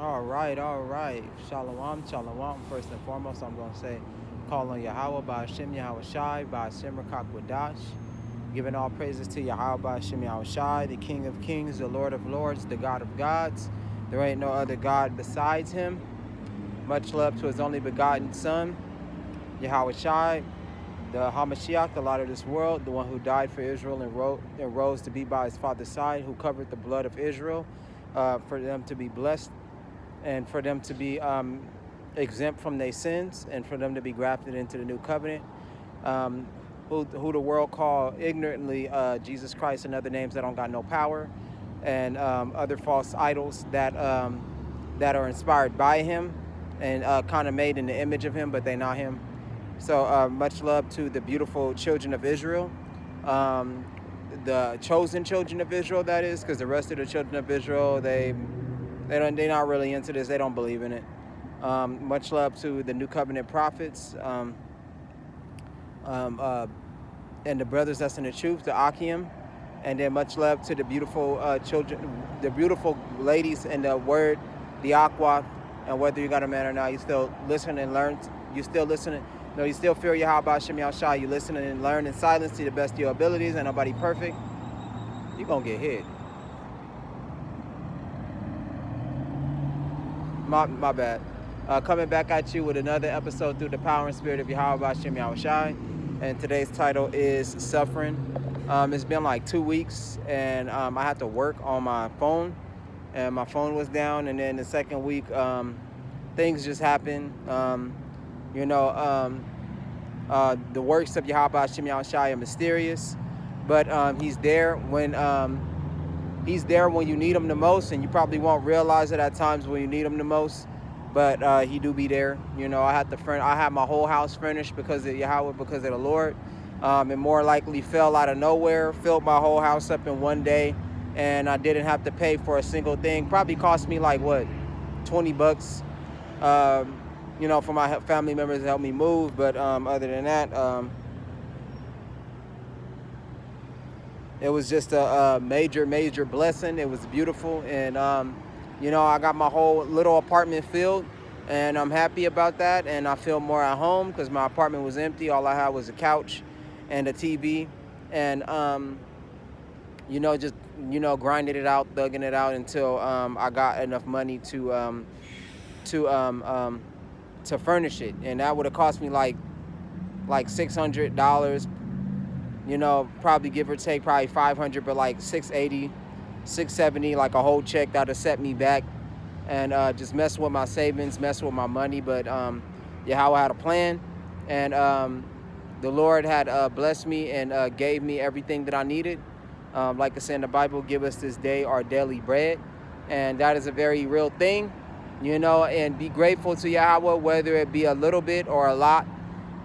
All right, all right. Shalom, shalom. First and foremost, I'm going to say, call on Yahweh by Hashem Yahweh Shai, by Hashem Rakak Wadash. Giving all praises to Yahweh by Hashem Yahweh Shai, the King of Kings, the Lord of Lords, the God of Gods. There ain't no other God besides him. Much love to his only begotten Son, Yahweh Shai, the Hamashiach, the light of this world, the one who died for Israel and rose to be by his Father's side, who covered the blood of Israel for them to be blessed and for them to be exempt from their sins and for them to be grafted into the new covenant. Who the world call ignorantly Jesus Christ and other names that don't got no power, and other false idols that are inspired by him and kind of made in the image of him, but they not him. So much love to the beautiful children of Israel, the chosen children of Israel, that is, because the rest of the children of Israel, they're not really into this. They don't believe in it. Much love to the New Covenant prophets and the brothers that's in the truth, the Akim. And then much love to the beautiful children, the beautiful ladies in the word, the Aqua. And whether you got a man or not, you still listen and learn. You still listening. No, you still feel Yahweh Hashem Yahshua. You listen and learn in silence to the best of your abilities. And nobody perfect. You're going to get hit. My bad. Coming back at you with another episode through the power and spirit of Yahweh Hashem Yahushai. And today's title is Suffering. It's been like 2 weeks, and I had to work on my phone, and my phone was down. And then the second week, things just happened. The works of Yahweh Hashem Yahushai are mysterious, but he's there when you need him the most, and you probably won't realize it at times when you need him the most. But he do be there. I had my whole house furnished because of Yahweh, because of the Lord. It more likely fell out of nowhere, filled my whole house up in one day, and I didn't have to pay for a single thing. Probably cost me like what, $20, for my family members to help me move. But other than that, it was just a major blessing. It was beautiful, and I got my whole little apartment filled, and I'm happy about that, and I feel more at home because my apartment was empty. All I had was a couch and a TV, and grinding it out, thugging it out until I got enough money to furnish it, and that would have cost me like $600. Probably give or take, probably $500, but like $680, $670, like a whole check that would set me back, and just mess with my savings, mess with my money. But Yahweh had a plan, and the Lord had blessed me and gave me everything that I needed. Like I said in the Bible, give us this day our daily bread, and that is a very real thing, and be grateful to Yahweh, whether it be a little bit or a lot.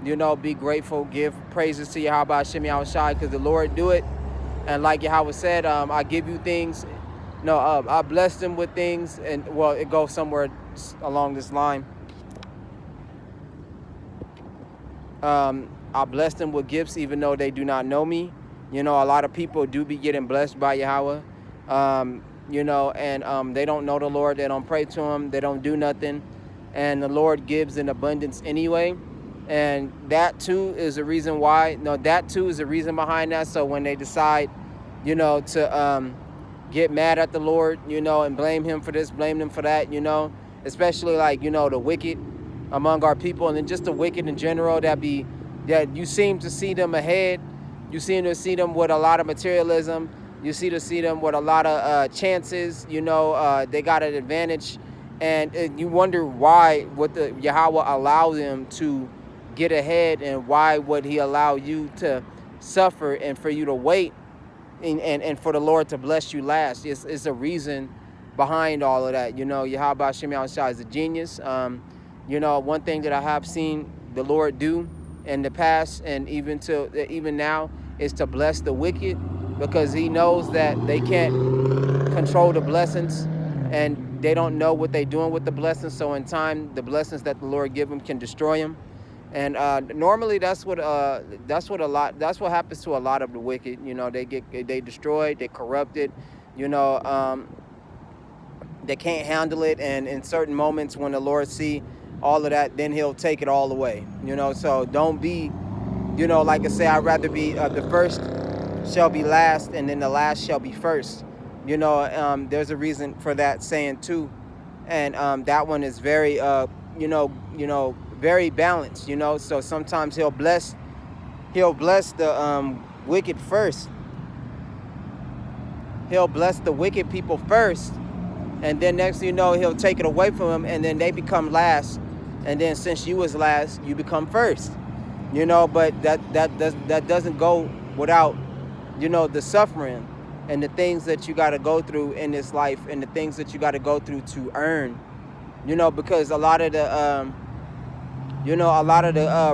Be grateful, give praises to Yahweh Hashem Yahushai, because the Lord do it. And like Yahweh said, I give you things. I bless them with things, and well, it goes somewhere along this line. I bless them with gifts even though they do not know me. A lot of people do be getting blessed by Yahweh. And they don't know the Lord. They don't pray to him. They don't do nothing. And the Lord gives in abundance anyway. And that too is a reason why. That too is a reason behind that. So when they decide, to get mad at the Lord, and blame him for this, blame him for that, especially like, the wicked among our people, and then just the wicked in general, that you seem to see them ahead. You seem to see them with a lot of materialism. You see them with a lot of chances. They got an advantage, and you wonder why would the Yahweh allow them to get ahead, and why would he allow you to suffer and for you to wait, and for the Lord to bless you last. It's a reason behind all of that. Yahweh Hashem Yahushua is a genius. One thing that I have seen the Lord do in the past, and even now, is to bless the wicked, because he knows that they can't control the blessings, and they don't know what they're doing with the blessings. So in time, the blessings that the Lord give them can destroy them. And normally that's what happens to a lot of the wicked. They destroyed, they corrupted. They can't handle it, and in certain moments when the Lord see all of that, then he'll take it all away, so don't be, like I say, I'd rather be the first shall be last, and then the last shall be first. There's a reason for that saying too, and that one is very very balanced. So sometimes he'll bless the wicked first. He'll bless the wicked people first, and then next thing you know, he'll take it away from them, and then they become last, and then since you was last, you become first. But that doesn't go without the suffering and the things that you got to go through in this life, and the things that you got to go through to earn, because a lot of the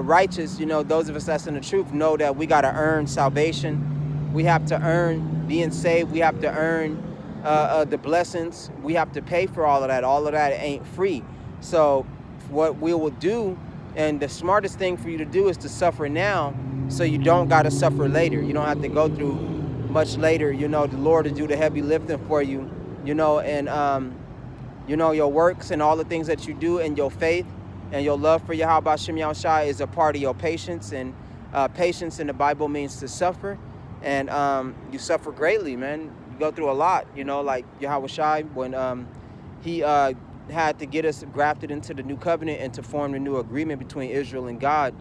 righteous, those of us that's in the truth, know that we got to earn salvation. We have to earn being saved. We have to earn the blessings. We have to pay for all of that. All of that ain't free. So what we will do, and the smartest thing for you to do, is to suffer now, so you don't got to suffer later. You don't have to go through much later. The Lord will do the heavy lifting for you, and your works and all the things that you do, and your faith and your love for Yahweh Shem Yahushua is a part of your patience. And patience in the Bible means to suffer, and you suffer greatly, man. You go through a lot, like Yahweh when he had to get us grafted into the new covenant and to form the new agreement between Israel and God,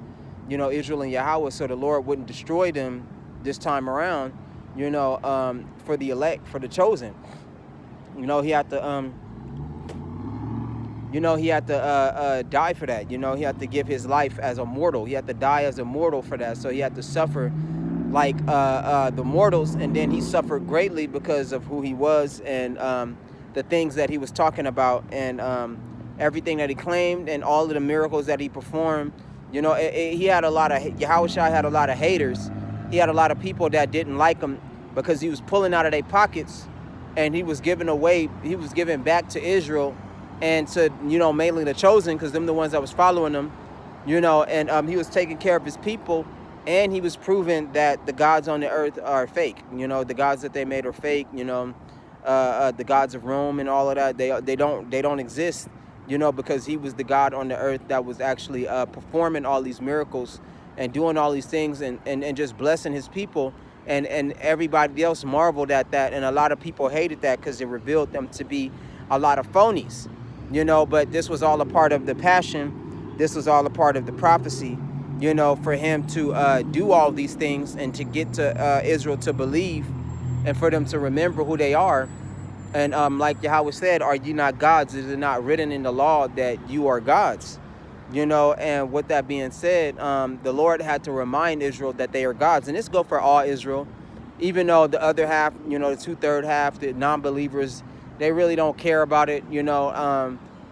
Israel and Yahweh, so the Lord wouldn't destroy them this time around, for the elect, for the chosen. He had to die for that. He had to give his life as a mortal. He had to die as a mortal for that. So he had to suffer like the mortals, and then he suffered greatly because of who he was, and the things that he was talking about, and everything that he claimed, and all of the miracles that he performed. He had a lot of, Yahushua had a lot of haters. He had a lot of people that didn't like him because he was pulling out of their pockets, and he was giving back to Israel, and to, mainly the chosen, because them the ones that was following him, and he was taking care of his people, and he was proving that the gods on the earth are fake. The gods that they made are fake. The gods of Rome and all of that, they don't exist, because he was the God on the earth that was actually performing all these miracles and doing all these things, and just blessing his people, and everybody else marveled at that, and a lot of people hated that because it revealed them to be a lot of phonies, but this was all a part of the passion. This was all a part of the prophecy, for him to do all these things, and to get to Israel to believe, and for them to remember who they are. And like Yahweh said, are you not gods? Is it not written in the law that you are gods? And with that being said, the Lord had to remind Israel that they are gods. And this go for all Israel, even though the other half, the 2/3 half, the non-believers, they really don't care about it,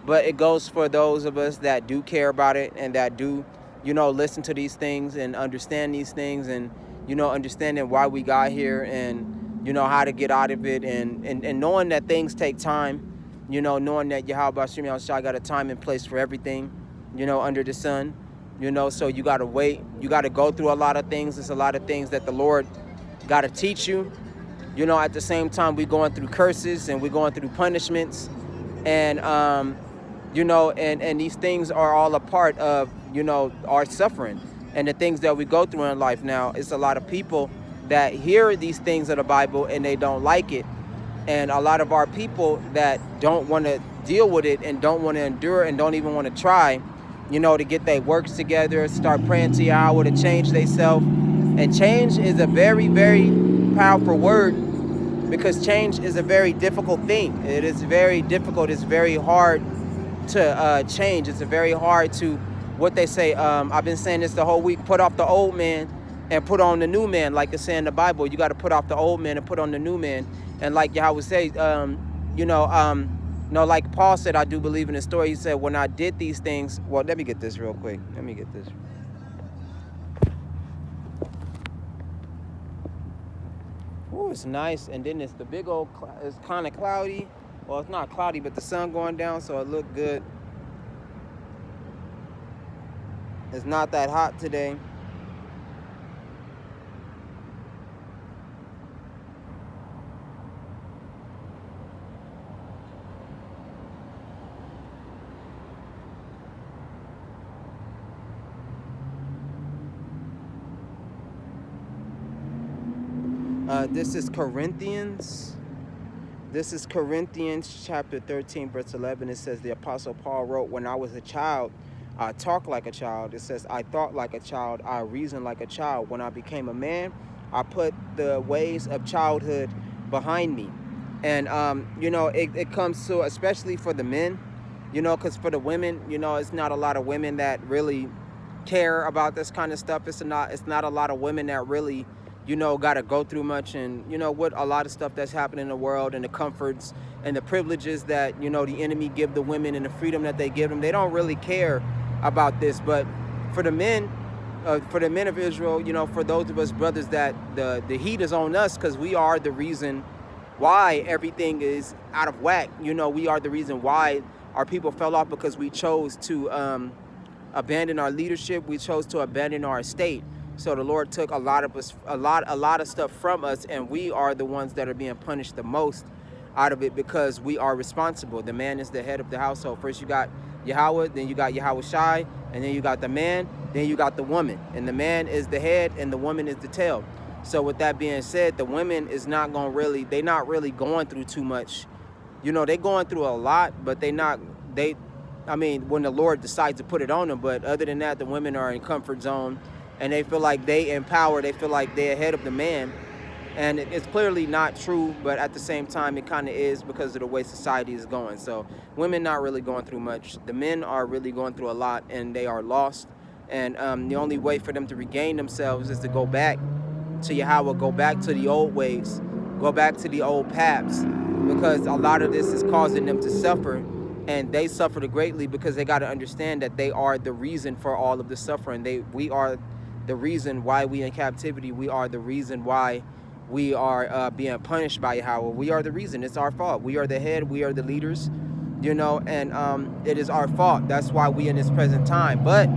but it goes for those of us that do care about it, and that do, listen to these things and understand these things, and, understanding why we got here, and, how to get out of it, and knowing that things take time, knowing that Yahweh Shem Yahushua got a time and place for everything, under the sun, so you got to wait. You got to go through a lot of things. There's a lot of things that the Lord got to teach you. At the same time, we're going through curses, and we're going through punishments, and, and these things are all a part of, our suffering and the things that we go through in life. Now, it's a lot of people that hear these things of the Bible and they don't like it. And a lot of our people that don't want to deal with it, and don't want to endure, and don't even want to try, to get their works together, start praying to Yahweh to change themselves. And change is a very, very powerful word, because change is a very difficult thing. It is very difficult. It's very hard to change. It's very hard to, what they say, I've been saying this the whole week, put off the old man and put on the new man. Like it's saying in the Bible, you got to put off the old man and put on the new man. And like Yahweh says, like Paul said, I do believe in the story. He said, when I did these things, well, let me get this real quick. Let me get this. Oh, it's nice. And then it's the big old, it's kind of cloudy. Well, it's not cloudy, but the sun going down, so it looked good. It's not that hot today. This is Corinthians. This is Corinthians chapter 13, verse 11. It says, the Apostle Paul wrote, when I was a child, I talked like a child. It says, I thought like a child. I reasoned like a child. When I became a man, I put the ways of childhood behind me. And, it comes to, especially for the men, because for the women, it's not a lot of women that really care about this kind of stuff. It's not a lot of women that really got to go through much, and what a lot of stuff that's happening in the world, and the comforts and the privileges that the enemy give the women, and the freedom that they give them. They don't really care about this. But for the men of Israel, for those of us brothers, that the heat is on us, because we are the reason why everything is out of whack. We are the reason why our people fell off, because we chose to abandon our leadership. We chose to abandon our estate. So the Lord took a lot of stuff from us, and we are the ones that are being punished the most out of it, because we are responsible. The man is the head of the household. First you got Yahweh, then you got Yahweh Shai, and then you got the man, then you got the woman. And the man is the head, and the woman is the tail. So with that being said, the women is not really going through too much. They going through a lot, but when the Lord decides to put it on them. But other than that, the women are in comfort zone, and they feel like they empower. They feel like they're ahead of the man. And it's clearly not true, but at the same time, it kind of is, because of the way society is going. So women not really going through much. The men are really going through a lot, and they are lost. And the only way for them to regain themselves is to go back to Yahweh, go back to the old ways, go back to the old paths, because a lot of this is causing them to suffer. And they suffered greatly, because they got to understand that they are the reason for all of the suffering. We are the reason why we in captivity. We are the reason why we are being punished by Yahweh. We are the reason. It's our fault. We are the head. We are the leaders, and it is our fault. That's why we in this present time. But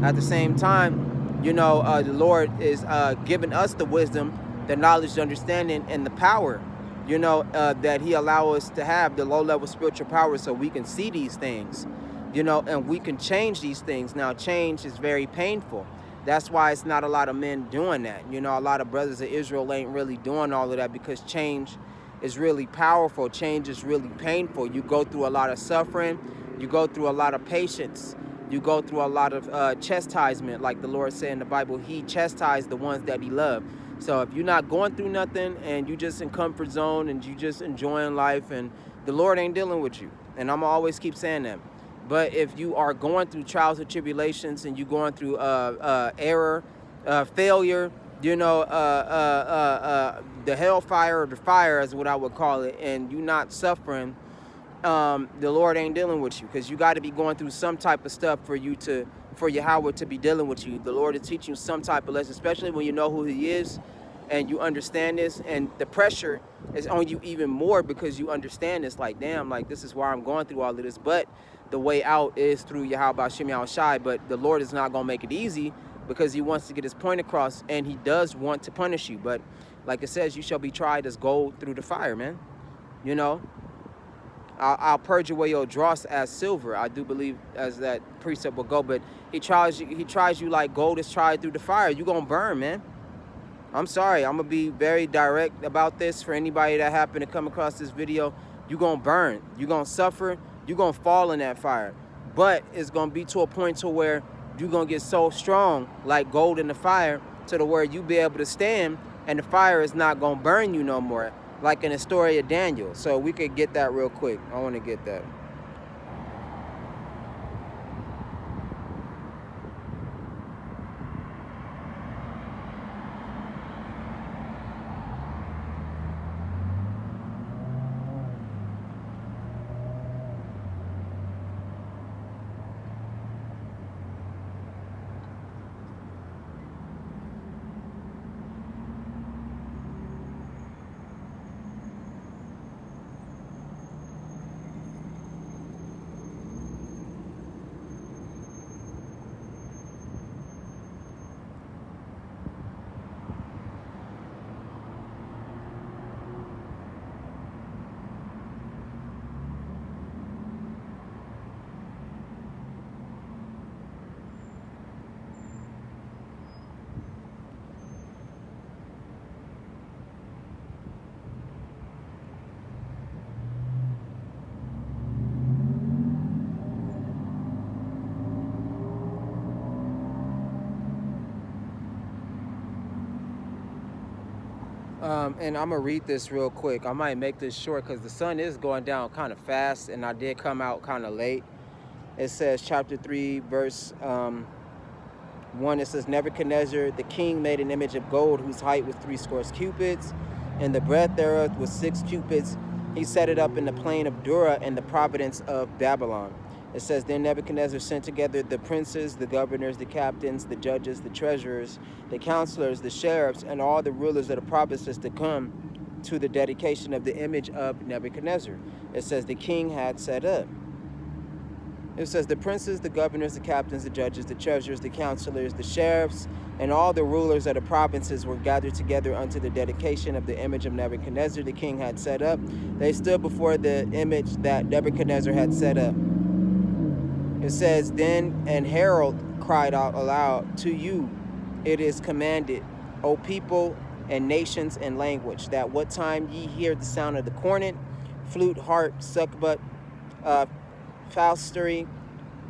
at the same time, the Lord is giving us the wisdom, the knowledge, the understanding, and the power, that he allows us to have, the low-level spiritual power, so we can see these things, and we can change these things. Now, change is very painful. That's why it's not a lot of men doing that. A lot of brothers of Israel ain't really doing all of that, because change is really powerful. Change is really painful. You go through a lot of suffering. You go through a lot of patience. You go through a lot of chastisement. Like the Lord said in the Bible, he chastised the ones that he loved. So if you're not going through nothing, and you just in comfort zone, and you just enjoying life, and the Lord ain't dealing with you. And I'm going to always keep saying that. But if you are going through trials and tribulations, and you're going through error, failure, the hellfire, or the fire is what I would call it, and you're not suffering, the Lord ain't dealing with you, because you got to be going through some type of stuff for Yahweh to be dealing with you. The Lord is teaching you some type of lesson, especially when you know who he is, and you understand this, and the pressure is on you even more, because you understand this. Like, damn, like, this is why I'm going through all of this. But the way out is through Yahweh Shem Yahweh Shai. But the Lord is not going to make it easy, because he wants to get his point across, and he does want to punish you. But like it says, you shall be tried as gold through the fire, man. I'll purge away your dross as silver. I do believe as that precept will go. But he tries you like gold is tried through the fire. You're going to burn, man. I'm sorry. I'm going to be very direct about this for anybody that happened to come across this video. You're going to burn. You're going to suffer. You're going to fall in that fire. But it's going to be to a point to where you're going to get so strong, like gold in the fire, to the where you be able to stand, and the fire is not going to burn you no more, like in the story of Daniel. So we could get that real quick. I want to get that. And I'm gonna read this real quick. I might make this short because the sun is going down kind of fast, and I did come out kind of late. It says chapter 3, verse 1. It says, Nebuchadnezzar the king made an image of gold whose height was 60 cubits, and the breadth thereof was 6 cubits. He set it up in the plain of Dura in the province of Babylon. It says, Then Nebuchadnezzar sent together the princes, the governors, the captains, the judges, the treasurers, the counselors, the sheriffs, and all the rulers of the provinces to come to the dedication of the image of Nebuchadnezzar. It says the king had set up. It says the princes, the governors, the captains, the judges, the treasurers, the counselors, the sheriffs, and all the rulers of the provinces were gathered together unto the dedication of the image of Nebuchadnezzar the king had set up. They stood before the image that Nebuchadnezzar had set up. It says, Then an herald cried out aloud, To you it is commanded, O people and nations and language, that what time ye hear the sound of the cornet, flute, harp, sucbut, psaltery,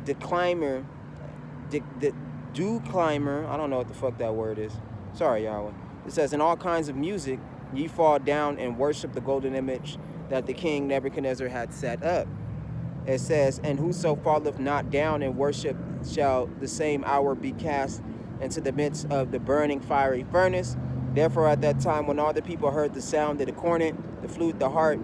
declimer, declimer, I don't know what the fuck that word is. Sorry, Yahweh. It says, In all kinds of music, ye fall down and worship the golden image that the king Nebuchadnezzar had set up. It says, And whoso falleth not down and worship shall the same hour be cast into the midst of the burning fiery furnace. Therefore at that time, when all the people heard the sound of the cornet, the flute, the harp,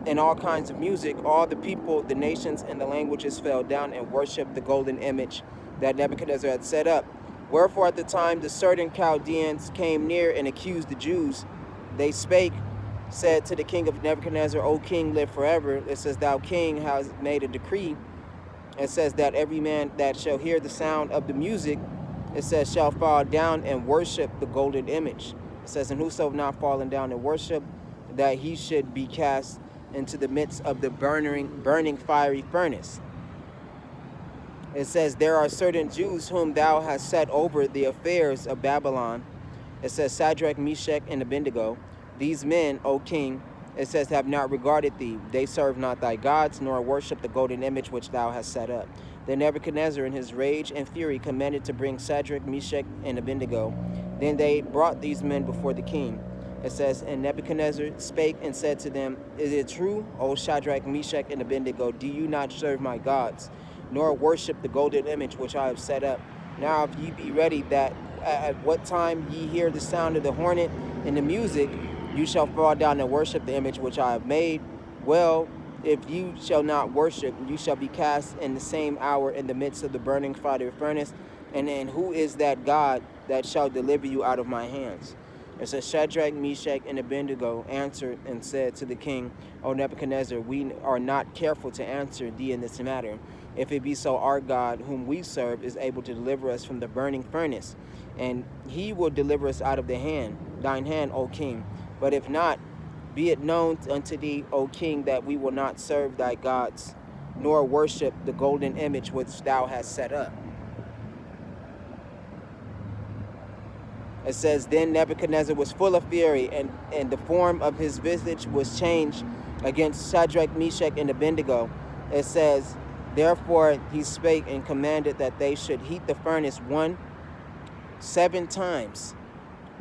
and all kinds of music, all the people, the nations, and the languages fell down and worshipped the golden image that Nebuchadnezzar had set up. Wherefore at the time the certain Chaldeans came near and accused the Jews, they spake, said to the king of Nebuchadnezzar, O king, live forever. It says, Thou king hast made a decree. It says that every man that shall hear the sound of the music, it says, shall fall down and worship the golden image. It says, And whoso have not fallen down and worship, that he should be cast into the midst of the burning fiery furnace. It says, There are certain Jews whom thou hast set over the affairs of Babylon. It says, Shadrach, Meshach, and Abednego. These men, O king, it says, have not regarded thee. They serve not thy gods, nor worship the golden image which thou hast set up. Then Nebuchadnezzar in his rage and fury commanded to bring Shadrach, Meshach, and Abednego. Then they brought these men before the king. It says, And Nebuchadnezzar spake and said to them, Is it true, O Shadrach, Meshach, and Abednego, do you not serve my gods, nor worship the golden image which I have set up? Now if ye be ready, that at what time ye hear the sound of the hornet and the music, you shall fall down and worship the image which I have made. Well, if you shall not worship, you shall be cast in the same hour in the midst of the burning fiery furnace. And then who is that God that shall deliver you out of my hands? It says, Shadrach, Meshach, and Abednego answered and said to the king, O Nebuchadnezzar, we are not careful to answer thee in this matter. If it be so, our God, whom we serve, is able to deliver us from the burning furnace, and he will deliver us out of thine hand, O king. But if not, be it known unto thee, O king, that we will not serve thy gods, nor worship the golden image which thou hast set up. It says, Then Nebuchadnezzar was full of fury, and the form of his visage was changed against Shadrach, Meshach, and Abednego. It says, Therefore he spake and commanded that they should heat the furnace 7 times,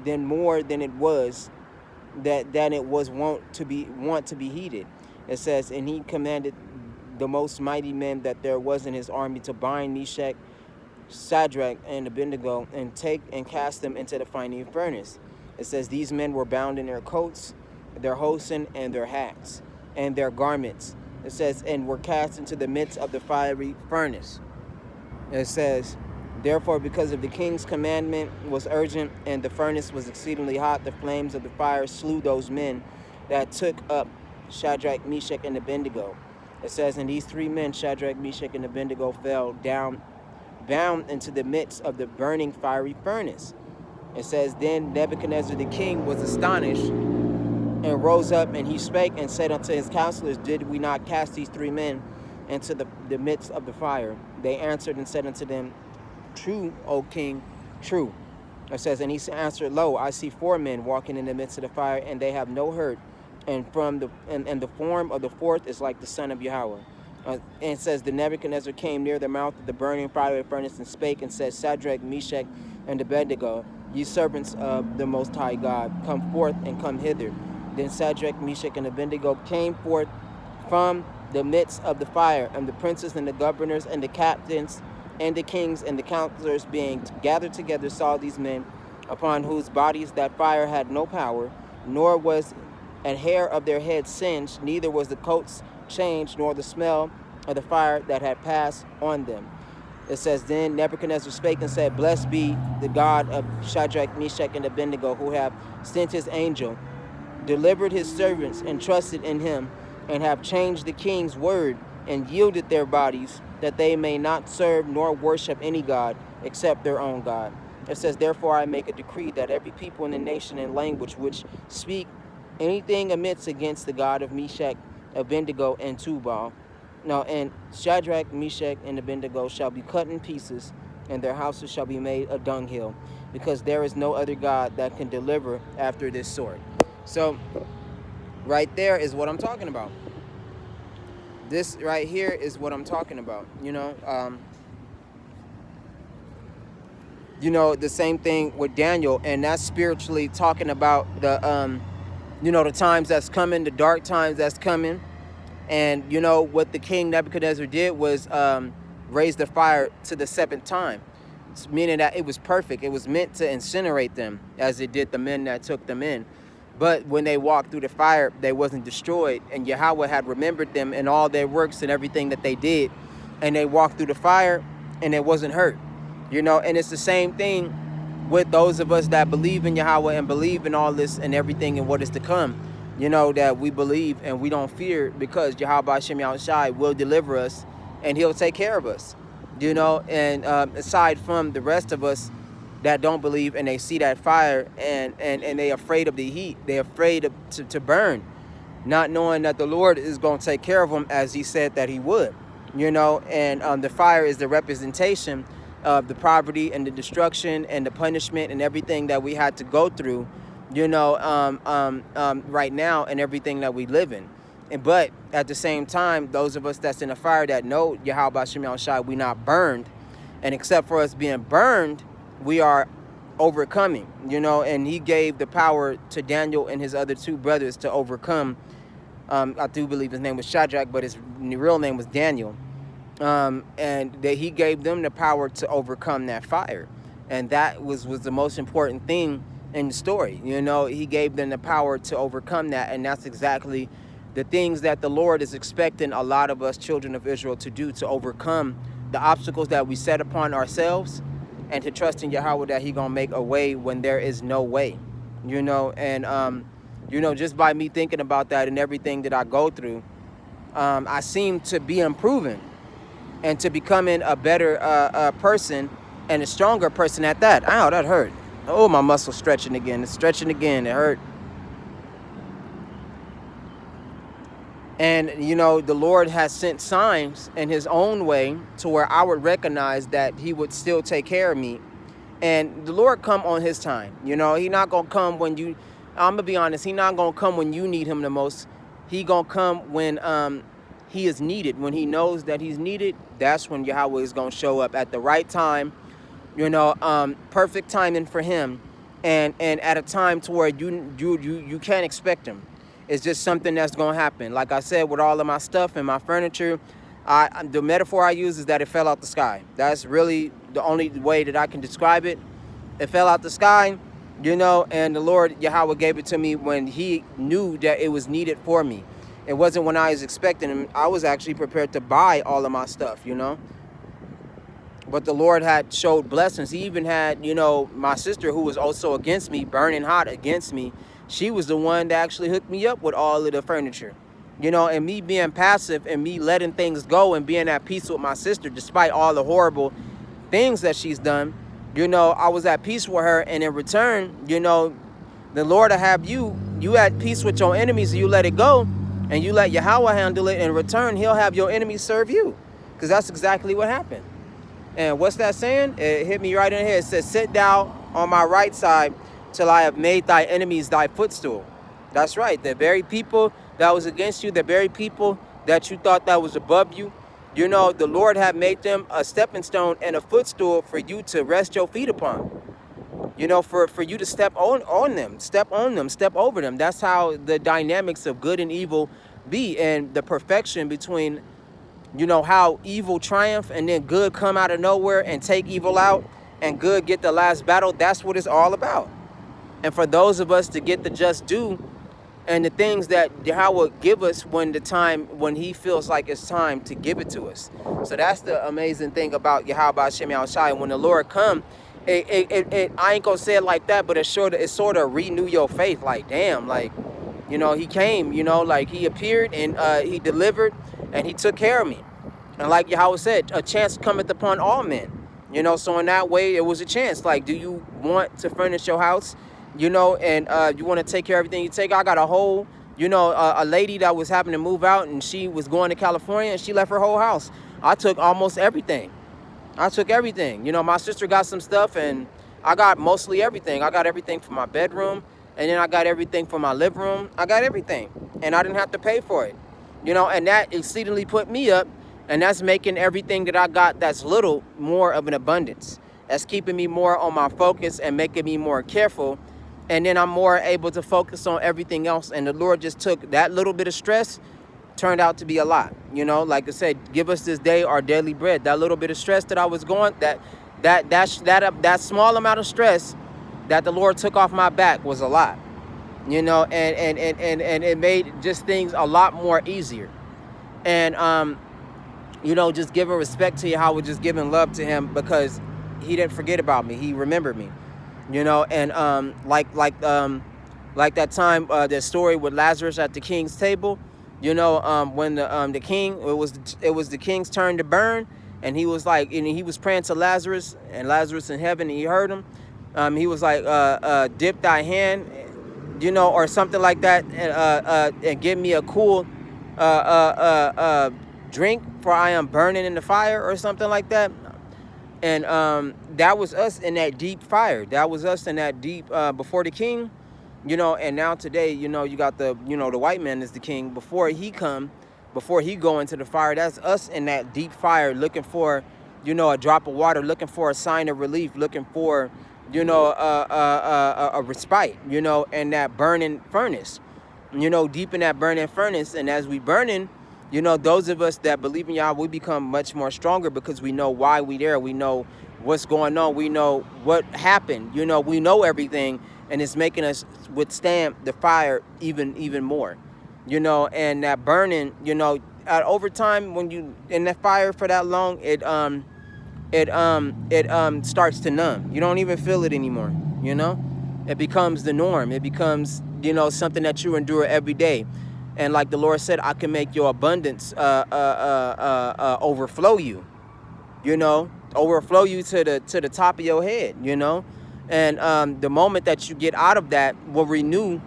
then more than it was than it was wont to be heated. It says, And he commanded the most mighty men that there was in his army to bind Meshach, Shadrach, and Abednego, and take and cast them into the fiery furnace. It says, These men were bound in their coats, their hosen, and their hats, and their garments. It says, and were cast into the midst of the fiery furnace. It says, Therefore, because of the king's commandment was urgent, and the furnace was exceedingly hot, the flames of the fire slew those men that took up Shadrach, Meshach, and Abednego. It says, And these 3 men, Shadrach, Meshach, and Abednego, fell down, bound into the midst of the burning fiery furnace. It says, Then Nebuchadnezzar the king was astonished, and rose up, and he spake and said unto his counselors, Did we not cast these 3 men into the midst of the fire? They answered and said unto them, True, O king, true. It says, And he answered, Lo, I see 4 men walking in the midst of the fire, and they have no hurt, and the form of the 4th is like the Son of Yahweh. And it says, The Nebuchadnezzar came near the mouth of the burning fiery furnace, and spake and said, Shadrach, Meshach, and Abednego, ye servants of the Most High God, come forth and come hither. Then Shadrach, Meshach, and Abednego came forth from the midst of the fire, and the princes and the governors and the captains and the kings and the counselors being gathered together saw these men, upon whose bodies that fire had no power, nor was a hair of their heads singed, neither was the coats changed, nor the smell of the fire that had passed on them. It says, then Nebuchadnezzar spake and said, blessed be the God of Shadrach, Meshach, and Abednego, who have sent his angel, delivered his servants, and trusted in him, and have changed the king's word, and yielded their bodies, that they may not serve nor worship any god except their own God. It says, therefore I make a decree that every people in the nation and language which speak anything amidst against the God of Meshach, Abednego, and Tubal, and Shadrach, Meshach, and Abednego shall be cut in pieces, and their houses shall be made a dunghill, because there is no other God that can deliver after this sort. So, right there is what I'm talking about. This right here is what I'm talking about. The same thing with Daniel, and that's spiritually talking about the the times that's coming, the dark times that's coming. And what the king Nebuchadnezzar did was raise the fire to the 7th time, meaning that it was perfect. It was meant to incinerate them, as it did the men that took them in. But when they walked through the fire, they wasn't destroyed, and Yahweh had remembered them in all their works and everything that they did, and they walked through the fire and it wasn't hurt. And it's the same thing with those of us that believe in Yahweh and believe in all this and everything and what is to come. That we believe and we don't fear, because Yahweh Shem Yahushai will deliver us and he'll take care of us. And aside from the rest of us that don't believe, and they see that fire and they afraid of the heat, they're afraid to burn, not knowing that the Lord is going to take care of them as he said that he would. And the fire is the representation of the poverty and the destruction and the punishment and everything that we had to go through right now, and everything that we live in. But at the same time, those of us that's in the fire that know Yahweh Shem Yahushai, we not burned. And except for us being burned, we are overcoming, and he gave the power to Daniel and his other 2 brothers to overcome. I do believe his name was Shadrach, but his real name was Daniel. And that he gave them the power to overcome that fire. And that was the most important thing in the story. He gave them the power to overcome that, and that's exactly the things that the Lord is expecting a lot of us children of Israel to do, to overcome the obstacles that we set upon ourselves, and to trust in Yahweh that he gonna make a way when there is no way. And just by me thinking about that and everything that I go through, I seem to be improving and to becoming a better person, and a stronger person at that. Ow, that hurt. Oh, my muscle's stretching again. It's stretching again. It hurt. And, the Lord has sent signs in his own way to where I would recognize that he would still take care of me. And the Lord come on his time. He not going to come when you, I'm going to be honest, he not going to come when you need him the most. He going to come when he is needed. When he knows that he's needed, that's when Yahweh is going to show up at the right time. Perfect timing for him, and at a time to where you can't expect him. It's just something that's gonna happen. Like I said, with all of my stuff and my furniture, the metaphor I use is that it fell out the sky. That's really the only way that I can describe it. It fell out the sky, and the Lord Yahweh gave it to me when he knew that it was needed for me. It wasn't when I was expecting him. I was actually prepared to buy all of my stuff, But the Lord had showed blessings. He even had, my sister, who was also against me, burning hot against me. She was the one that actually hooked me up with all of the furniture. And me being passive and me letting things go and being at peace with my sister, despite all the horrible things that she's done, I was at peace with her. And in return, the Lord will have you at peace with your enemies, and you let it go, and you let Yahweh handle it. In return, he'll have your enemies serve you, because that's exactly what happened. And what's that saying? It hit me right in the head. It says, sit thou on my right side till I have made thy enemies thy footstool. That's right. The very people that was against you, the very people that you thought that was above you, the Lord had made them a stepping stone and a footstool for you to rest your feet upon. you know, for you to step on them, step on them, step over them. That's how the dynamics of good and evil be, and the perfection between, you know, how evil triumph and then good come out of nowhere and take evil out, and good get the last battle. That's what it's all about. And for those of us to get the just due and the things that Yahweh give us when he feels like it's time to give it to us. So that's the amazing thing about Yahweh Shem Yahushai. When the Lord come, I ain't gonna say it like that, but it sort of renew your faith. Like, damn, like, you know, he came, you know, like he appeared and he delivered and he took care of me. And like Yahweh said, a chance cometh upon all men. You know, so in that way, it was a chance. Like, do you want to furnish your house? You know, and you want to take care of everything you take? I got a whole, you know, a lady that was having to move out, and she was going to California, and she left her whole house. I took almost everything. I took everything. You know, my sister got some stuff, and I got mostly everything. I got everything for my bedroom, and then I got everything for my living room. I got everything, and I didn't have to pay for it. You know, and that exceedingly put me up, and that's making everything that I got that's little more of an abundance. That's keeping me more on my focus and making me more careful. And then I'm more able to focus on everything else. And the Lord just took that little bit of stress, turned out to be a lot. You know, like I said, give us this day our daily bread. That little bit of stress that I was going, that small amount of stress that the Lord took off my back was a lot. You know, and it made just things a lot more easier. And you know, just giving respect to Yahweh, just giving love to him, because he didn't forget about me. He remembered me. You know, and like that time, the story with Lazarus at the king's table. You know, when the king, it was the king's turn to burn, and he was like, and he was praying to Lazarus, and Lazarus in heaven, and he heard him. He was like, dip thy hand, you know, or something like that, and give me a cool drink, for I am burning in the fire, or something like that. And that was us in that deep fire. That was us in that deep before the king, you know. And now today, you know, you got the, you know, the white man is the king. Before he go into the fire, that's us in that deep fire, looking for, you know, a drop of water, looking for a sign of relief, looking for, you know, a respite, you know, and that burning furnace, you know, deep in that burning furnace. And as we burning, you know, those of us that believe in Yahweh, we become much more stronger, because we know why we there. We know what's going on. We know what happened. You know, we know everything, and it's making us withstand the fire even more. You know, and that burning, you know, over time, when you in that fire for that long, it starts to numb. You don't even feel it anymore. You know, it becomes the norm. It becomes, you know, something that you endure every day. And like the Lord said, I can make your abundance overflow you, you know, overflow you to the top of your head, you know. And the moment that you get out of that will renew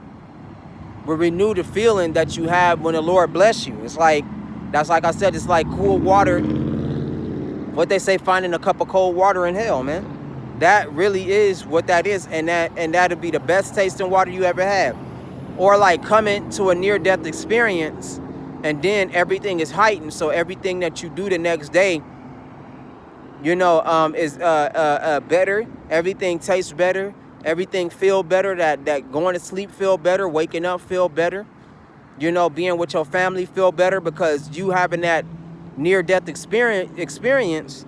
the feeling that you have when the Lord bless you. It's like, that's like I said, it's like cool water. What they say, finding a cup of cold water in hell, man. That really is what that is. And that'll be the best tasting water you ever had. Or like coming to a near-death experience, and then everything is heightened. So everything that you do the next day, you know, is better. Everything tastes better. Everything feel better. That going to sleep feel better. Waking up feel better. You know, being with your family feel better, because you having that near-death experience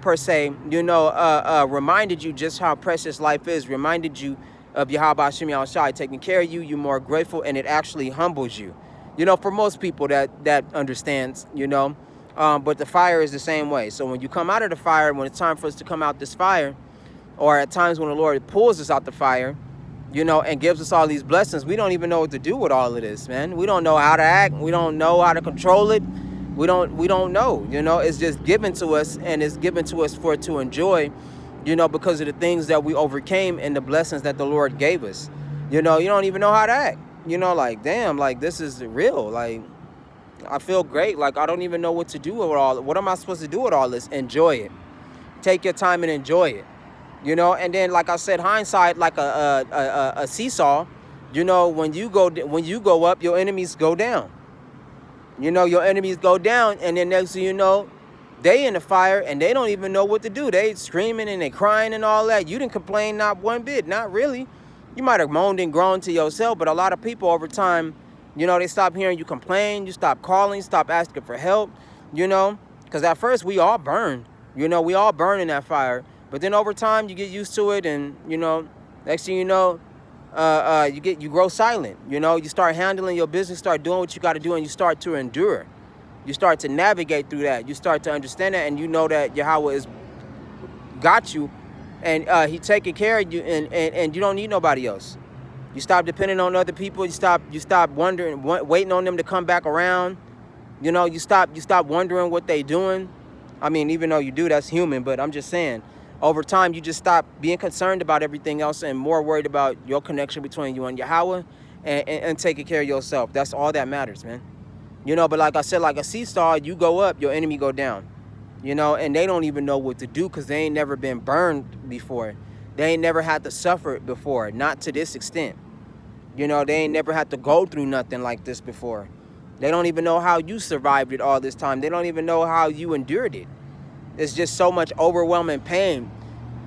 per se, you know, reminded you just how precious life is. Reminded you of Yahweh Shem Yahushai taking care of you. You're more grateful, and it actually humbles you. You know, for most people that understands, you know. But the fire is the same way. So when you come out of the fire, when it's time for us to come out this fire, or at times when the Lord pulls us out the fire, you know, and gives us all these blessings, we don't even know what to do with all of this, man. We don't know how to act. We don't know how to control it. We don't know, you know. It's just given to us, and it's given to us for it to enjoy, you know, because of the things that we overcame and the blessings that the Lord gave us. You know, you don't even know how to act. You know, like, damn, like, this is real. Like, I feel great. Like, I don't even know what to do with all. What am I supposed to do with all this? Enjoy it. Take your time and enjoy it. You know, and then, like I said, hindsight, like a seesaw. You know, when you go up, your enemies go down. You know, your enemies go down, and then next thing you know, They in the fire and they don't even know what to do. They screaming and they crying and all that. You didn't complain not one bit, not really. You might have moaned and groaned to yourself, but a lot of people over time, you know, they stop hearing you complain, you stop calling, stop asking for help, you know, because at first we all burn, you know, we all burn in that fire. But then over time you get used to it, and, you know, next thing you know, you grow silent, you know, you start handling your business, start doing what you got to do, and you start to endure. You start to navigate through that. You start to understand that, and you know that Yahweh has got you, and he taking care of you, and you don't need nobody else. You stop depending on other people. You stop wondering, waiting on them to come back around. You know, you stop wondering what they doing. I mean, even though you do, that's human, but I'm just saying, over time, you just stop being concerned about everything else and more worried about your connection between you and Yahweh, and taking care of yourself. That's all that matters, man. You know, but like I said, like a seesaw, you go up, your enemy go down. You know, and they don't even know what to do because they ain't never been burned before. They ain't never had to suffer before, not to this extent. You know, they ain't never had to go through nothing like this before. They don't even know how you survived it all this time. They don't even know how you endured it. It's just so much overwhelming pain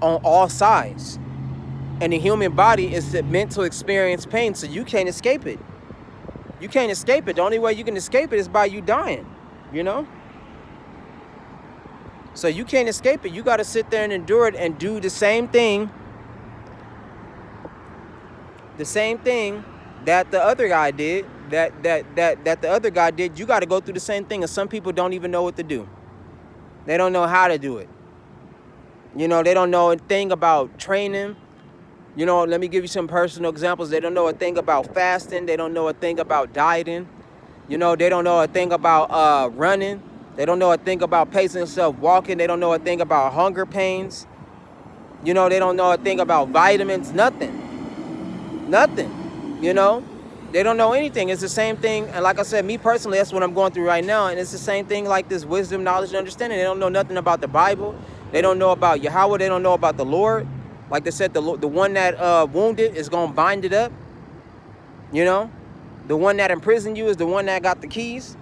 on all sides. And the human body is meant to experience pain, so you can't escape it. You can't escape it. The only way you can escape it is by you dying, you know? So you can't escape it. You got to sit there and endure it and do the same thing. The same thing that the other guy did, that the other guy did. You got to go through the same thing. And some people don't even know what to do. They don't know how to do it. You know, they don't know a thing about training. You know, let me give you some personal examples. They don't know a thing about fasting. They don't know a thing about dieting. You know, they don't know a thing about running. They don't know a thing about pacing themselves, walking. They don't know a thing about hunger pains. You know, they don't know a thing about vitamins, nothing. Nothing, you know? They don't know anything. It's the same thing. And like I said, me personally, that's what I'm going through right now. And it's the same thing like this wisdom, knowledge, and understanding. They don't know nothing about the Bible. They don't know about Yahweh. They don't know about the Lord. Like they said, the one that wounded is going to bind it up. You know? The one that imprisoned you is the one that got the keys.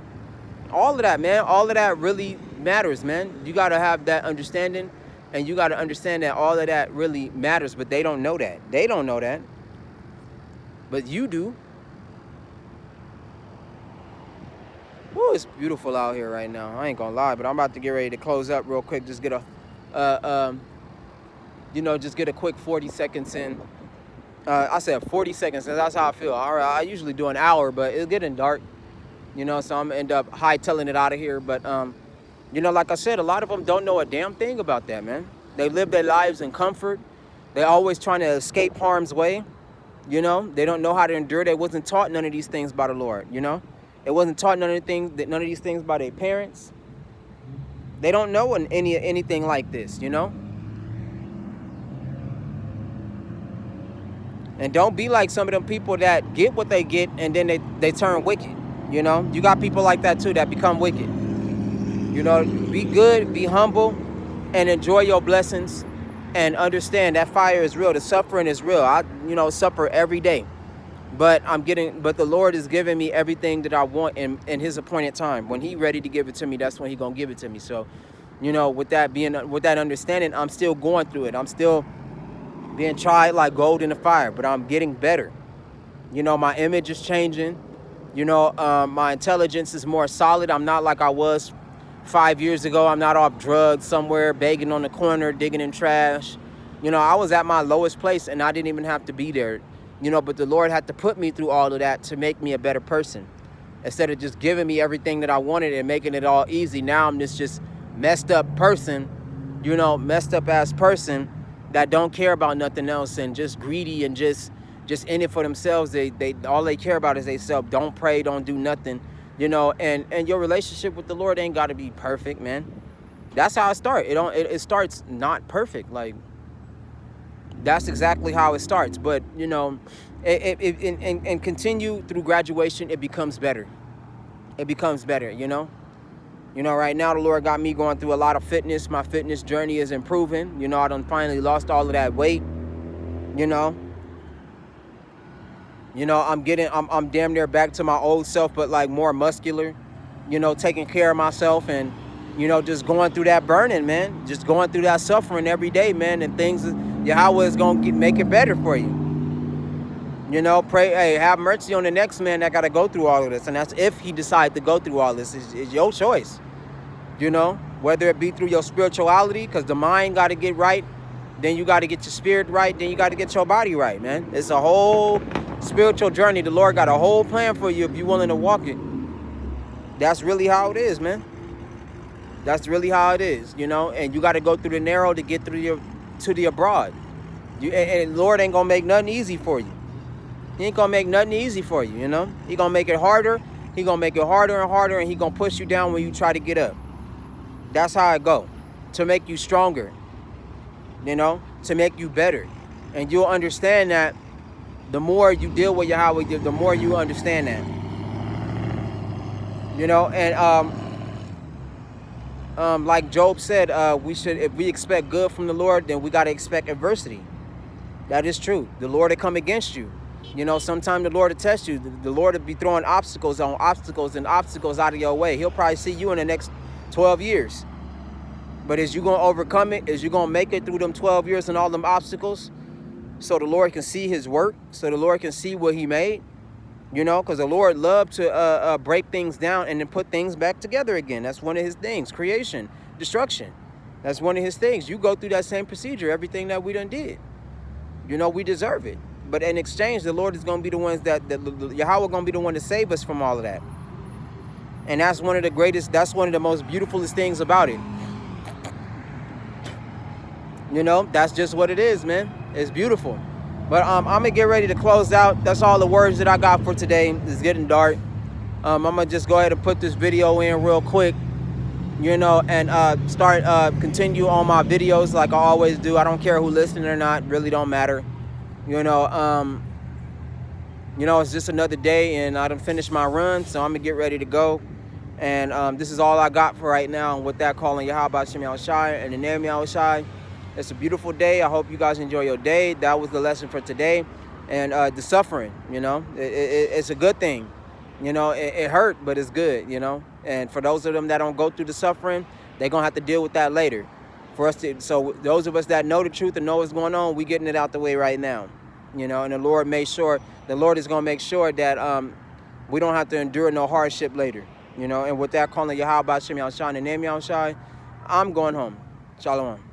All of that, man. All of that really matters, man. You got to have that understanding. And you got to understand that all of that really matters. But they don't know that. They don't know that. But you do. Woo, it's beautiful out here right now. I ain't gonna lie, but I'm about to get ready to close up real quick. Just get a, just get a quick 40 seconds in. I said 40 seconds, and that's how I feel. All right, I usually do an hour, but it's getting dark, you know, so I'm gonna end up hightailing it out of here. But, you know, like I said, a lot of them don't know a damn thing about that, man. They live their lives in comfort. They're always trying to escape harm's way, you know. They don't know how to endure. They wasn't taught none of these things by the Lord, you know. It wasn't taught none of these things by their parents. They don't know anything like this, you know. And don't be like some of them people that get what they get and then they turn wicked, you know. You got people like that too that become wicked. You know, be good, be humble, and enjoy your blessings, and understand that fire is real. The suffering is real. I, suffer every day. But the Lord is giving me everything that I want in his appointed time. When he ready to give it to me, that's when he gonna give it to me. So, you know, with that understanding, I'm still going through it. I'm still being tried like gold in the fire, but I'm getting better. You know, my image is changing. You know, my intelligence is more solid. I'm not like I was 5 years ago. I'm not off drugs somewhere, begging on the corner, digging in trash. You know, I was at my lowest place and I didn't even have to be there. You know, but the Lord had to put me through all of that to make me a better person. Instead of just giving me everything that I wanted and making it all easy, now I'm this just messed up person, you know, messed up ass person that don't care about nothing else and just greedy and just in it for themselves. They all they care about is they self. Don't pray, don't do nothing, you know. And your relationship with the Lord ain't got to be perfect, man. That's how it starts. It starts not perfect, like. That's exactly how it starts. But, you know, and continue through graduation, it becomes better. It becomes better, you know. You know, right now the Lord got me going through a lot of fitness. My fitness journey is improving. You know, I done finally lost all of that weight, you know. You know, I'm damn near back to my old self, but like more muscular, you know, taking care of myself and, you know, just going through that burning, man. Just going through that suffering every day, man. And things, Yahweh is going to make it better for you. You know, pray, hey, have mercy on the next man that got to go through all of this. And that's if he decides to go through all this. It's your choice. You know, whether it be through your spirituality, because the mind got to get right. Then you got to get your spirit right. Then you got to get your body right, man. It's a whole spiritual journey. The Lord got a whole plan for you if you're willing to walk it. That's really how it is, man. That's really how it is, you know. And you got to go through the narrow to get through to the broad. And Lord ain't going to make nothing easy for you. He ain't going to make nothing easy for you, you know. He going to make it harder. He going to make it harder and harder. And he going to push you down when you try to get up. That's how it go. To make you stronger. You know, to make you better. And you'll understand that the more you deal with Yahweh, the more you understand that. You know, and like Job said, we should, if we expect good from the Lord, then we got to expect adversity. That is true. The Lord will come against you. You know, sometimes the Lord will test you. The Lord will be throwing obstacles on obstacles and obstacles out of your way. He'll probably see you in the next 12 years. But is you going to overcome it? Is you going to make it through them 12 years and all them obstacles? So the Lord can see his work. So the Lord can see what he made. You know, because the Lord loved to break things down and then put things back together again. That's one of his things. Creation, destruction. That's one of his things. You go through that same procedure, everything that we done did. You know, we deserve it. But in exchange, the Lord is going to be the ones that Yahweh going to be the one to save us from all of that. And that's one of the greatest, that's one of the most beautifulest things about it. You know, that's just what it is, man. It's beautiful. But I'm going to get ready to close out. That's all the words that I got for today. It's getting dark. I'm going to just go ahead and put this video in real quick, you know, and continue on my videos like I always do. I don't care who listens or not. Really don't matter. You know, it's just another day and I done finished my run. So I'm going to get ready to go. And this is all I got for right now. And with that, calling Yahweh Shem Yahushai and the name Yahushai. It's a beautiful day. I hope you guys enjoy your day. That was the lesson for today. And the suffering, you know, it's a good thing. You know, it hurt, but it's good, you know. And for those of them that don't go through the suffering, they're going to have to deal with that later. For us to, so those of us that know the truth and know what's going on, we getting it out the way right now. You know, and the Lord is going to make sure that we don't have to endure no hardship later. You know, and with that, calling Yahweh Shem Yahushai and the name Yahushai, I'm going home. Shalom.